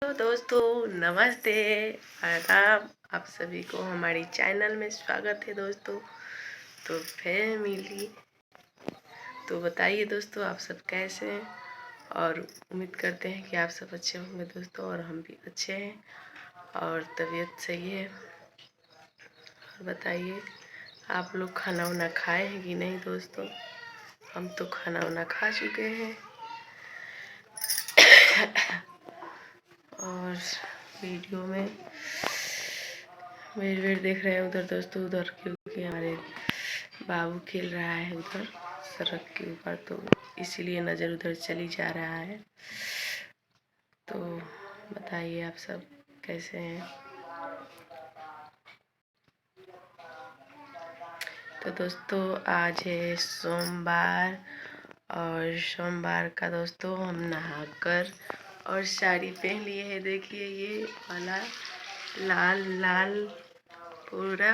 दोस्तों नमस्ते, आदाब। आप सभी को हमारी चैनल में स्वागत है दोस्तों। तो फिर मिली। तो बताइए दोस्तों, आप सब कैसे हैं? और उम्मीद करते हैं कि आप सब अच्छे होंगे दोस्तों, और हम भी अच्छे हैं और तबीयत सही है। और बताइए, आप लोग खाना वाना खाए हैं कि नहीं दोस्तों? हम तो खाना वाना खा चुके हैं। और वीडियो में मेरे देख रहे हैं उधर दोस्तों, उधर क्योंकि हमारे बाबू खेल रहा है उधर सड़क के ऊपर, तो इसीलिए नज़र उधर चली जा रहा है। तो बताइए आप सब कैसे हैं? तो दोस्तों आज है सोमवार, और सोमवार का दोस्तों हम नहाकर और साड़ी पहन लिए है। देखिए ये वाला लाल लाल पूरा,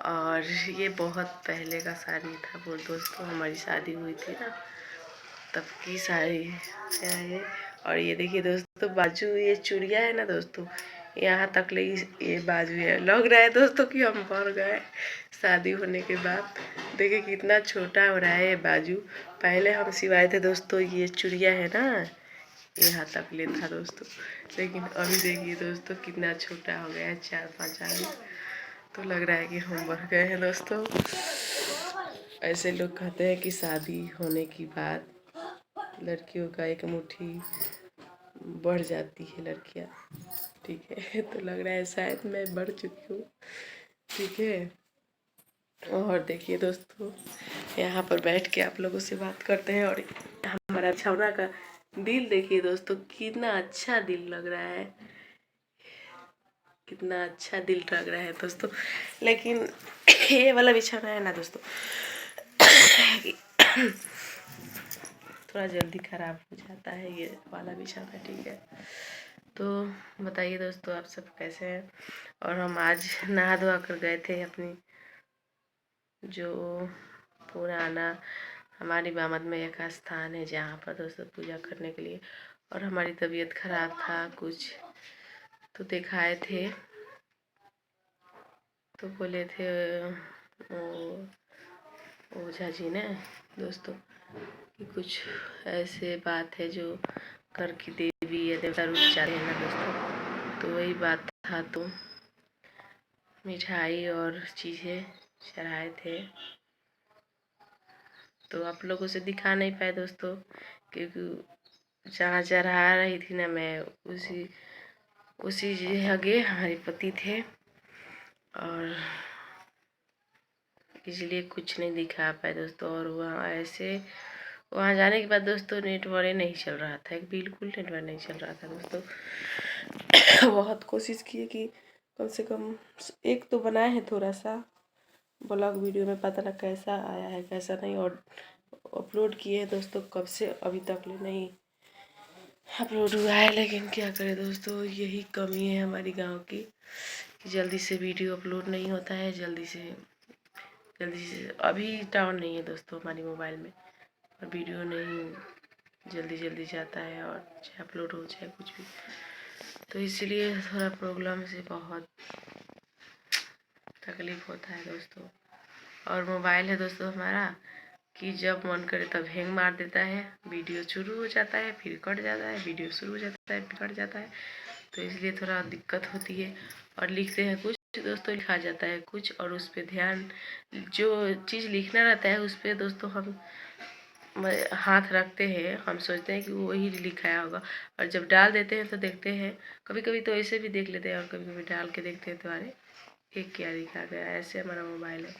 और ये बहुत पहले का साड़ी था वो दोस्तों, हमारी शादी हुई थी ना तब की साड़ी है ये। और ये देखिए दोस्तों बाजू, ये चूड़िया है ना दोस्तों, यहाँ तक ले ये बाजू है। लग रहा है दोस्तों कि हम बढ़ गए शादी होने के बाद। देखिए कितना छोटा हो रहा है ये बाजू। पहले हम सिवाए थे दोस्तों, ये चूड़िया है ना यहाँ तक ले था दोस्तों, लेकिन अभी देखिए दोस्तों कितना छोटा हो गया है, 4-5 आदमी। तो लग रहा है कि हम बढ़ गए हैं दोस्तों। ऐसे लोग कहते हैं कि शादी होने के बाद लड़कियों का एक मुट्ठी बढ़ जाती है लड़कियां, ठीक है। तो लग रहा है शायद मैं बढ़ चुकी हूँ, ठीक है। और देखिए दोस्तों, यहाँ पर बैठ के आप लोगों से बात करते हैं। और हमारा छौरा का दिल देखिए दोस्तों, कितना अच्छा दिल लग रहा है, कितना अच्छा दिल लग रहा है दोस्तों। लेकिन ये वाला बिछौना है ना दोस्तों थोड़ा जल्दी ख़राब हो जाता है ये वाला बिछौना, ठीक है। तो बताइए दोस्तों, आप सब कैसे हैं? और हम आज नहा धोआ कर गए थे अपनी जो पुराना हमारी बामद में एक स्थान है जहाँ पर दोस्तों पूजा करने के लिए। और हमारी तबीयत खराब था कुछ, तो दिखाए थे, तो बोले थे ओझा जी ने दोस्तों कि कुछ ऐसे बात है जो कर की देवी या देवता रूप जाते हैं ना दोस्तों। तो वही बात था, तो मिठाई और चीज़ें चढ़ाए थे। तो आप लोगों से दिखा नहीं पाए दोस्तों, क्योंकि जहाँ चढ़ा रही थी ना मैं, उसी जगह हमारे पति थे, और इसलिए कुछ नहीं दिखा पाए दोस्तों। और वहाँ जाने के बाद दोस्तों नेटवर्क नहीं चल रहा था, बिल्कुल नेटवर्क नहीं चल रहा था दोस्तों। बहुत कोशिश किए कि कम से कम एक तो बनाए हैं थोड़ा सा ब्लॉग वीडियो में, पता ना कैसा आया है कैसा नहीं, और अपलोड किए हैं दोस्तों, कब से अभी तक ले नहीं अपलोड हुआ है। लेकिन क्या करें दोस्तों, यही कमी है हमारी गांव की कि जल्दी से वीडियो अपलोड नहीं होता है, जल्दी से अभी टावर नहीं है दोस्तों हमारी मोबाइल में, और वीडियो नहीं जल्दी जाता है, और चाहे अपलोड हो चाहे कुछ भी। तो इसलिए थोड़ा प्रॉब्लम से बहुत तकलीफ़ होता है दोस्तों। और मोबाइल है दोस्तों हमारा कि जब मन करे तब हैंग मार देता है, वीडियो शुरू हो जाता है फिर कट जाता है, वीडियो शुरू हो जाता है फिर कट जाता है। तो इसलिए थोड़ा दिक्कत होती है। और लिखते हैं कुछ दोस्तों, लिखा जाता है कुछ, और उस पर ध्यान, जो चीज़ लिखना रहता है उस पर दोस्तों हम हाथ रखते हैं, हम सोचते हैं कि वही लिखाया होगा, और जब डाल देते हैं तो देखते हैं, कभी कभी तो ऐसे भी देख लेते हैं, और कभी कभी डाल के देखते हैं तो अरे एक क्या लिखा गया। ऐसे हमारा मोबाइल है,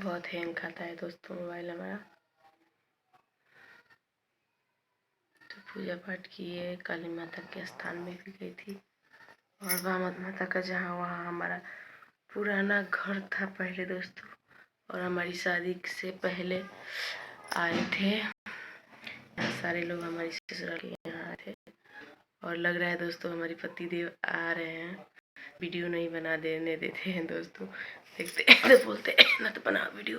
बहुत हैंग खाता है दोस्तों मोबाइल हमारा। तो पूजा पाठ किए, काली माता के स्थान में भी गई थी, और बामत माता का जहाँ वहाँ हमारा पुराना घर था पहले दोस्तों, और हमारी शादी से पहले आए थे यहाँ सारे लोग, हमारी ससुराल के यहाँ आए थे। और लग रहा है दोस्तों हमारे पति देव आ रहे हैं, वीडियो नहीं बना देने देते हैं दोस्तों, देखते हैं तो बोलते हैं ना तो बना वीडियो।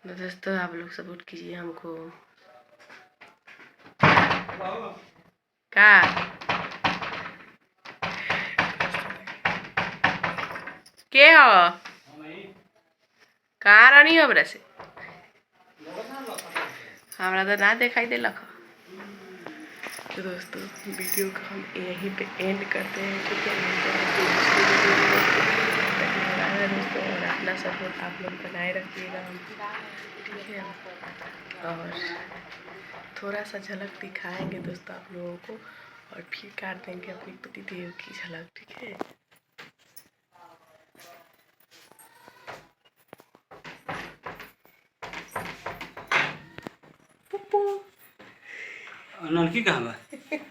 तो दोस्तों आप लोग सपोर्ट कीजिए हमको, का के हो कहाँ रहनी हो से हमरा तो ना दिखाई दे लख। तो दोस्तों वीडियो को हम यहीं पे एंड करते हैं, ठीक है। दोस्तों और अपना सपोर्ट आप लोग बनाए रखिएगा हमको, ठीक है। और थोड़ा सा झलक दिखाएंगे दोस्तों आप लोगों को, और फिर काट देंगे अपनी पति देव की झलक, ठीक है। नलकी कहाँ बा?